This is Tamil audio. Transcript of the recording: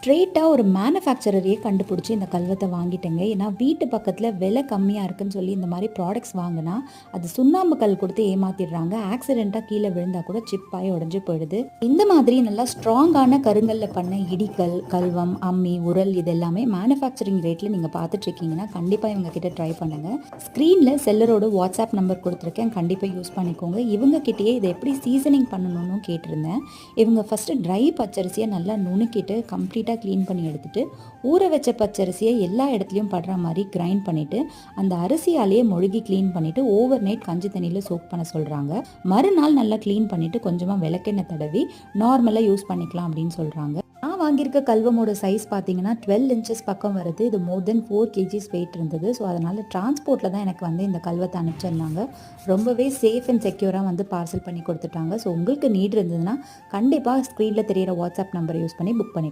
ஸ்ட்ரெயிட்டாக ஒரு மேனுஃபேக்சரரையே கண்டுபிடிச்சி இந்த கல்வத்தை வாங்கிட்டேங்க. ஏன்னா வீட்டு பக்கத்தில் விலை கம்மியாக இருக்குன்னு சொல்லி இந்த மாதிரி ப்ராடக்ட்ஸ் வாங்கினா அது சுண்ணாம்பு கல் கொடுத்து ஏமாத்திடுறாங்க. ஆக்சிடெண்ட்டாக கீழே விழுந்தால் கூட சிப்பாகி உடஞ்சி போயிடுது. இந்த மாதிரி நல்லா ஸ்ட்ராங்கான கருங்கல்ல பண்ண இடிக்கல், கல்வம், அம்மி, உரல் இது எல்லாமே மேனுஃபேக்சரிங் ரேட்டில் நீங்கள் பார்த்துட்டு இருக்கீங்கன்னா கண்டிப்பாக இவங்க கிட்ட ட்ரை பண்ணுங்கள். ஸ்க்ரீனில் செல்லரோட வாட்ஸ்அப் நம்பர் கொடுத்துருக்கேன், கண்டிப்பாக யூஸ் பண்ணிக்கோங்க. இவங்க கிட்டேயே இதை எப்படி சீசனிங் பண்ணணும்னு கேட்டிருந்தேன். இவங்க ஃபஸ்ட்டு ட்ரை பச்சரிசியை நல்லா நுணுக்கிட்டு கம்ப்ளீட்டாக க்ளீன் பண்ணி எடுத்துட்டு ஊற வச்ச பச்சரிசியை எல்லா இடத்துலையும் படுற மாதிரி கிரைண்ட் பண்ணிட்டு அந்த அரிசியாலேயே மொழுகி க்ளீன் பண்ணிட்டு ஓவர் நைட் கஞ்சி தண்ணியில் சோக் பண்ண சொல்கிறாங்க. மறுநாள் நல்லா க்ளீன் பண்ணிட்டு கொஞ்சமாக விளக்கெண்ணெய் தடவி நார்மலாக யூஸ் பண்ணிக்கலாம் அப்படின்னு சொல்கிறாங்க. நான் வாங்கியிருக்க கல்வமோட சைஸ் பார்த்தீங்கன்னா 12 இன்ச்சஸ் பக்கம் வருது. இது மோர் தென் 4 kgs வெயிட் இருந்தது. ஸோ அதனால் டிரான்ஸ்போர்ட்டில் தான் எனக்கு இந்த கல்வத்தை அனுப்பிச்சிருந்தாங்க. ரொம்பவே சேஃப் அண்ட் செக்யூராக பார்சல் பண்ணி கொடுத்துட்டாங்க. ஸோ உங்களுக்கு நீட் இருந்ததுன்னா கண்டிப்பாக ஸ்க்ரீனில் தெரியிற வாட்ஸ்அப் நம்பரை யூஸ் பண்ணி புக் பண்ணி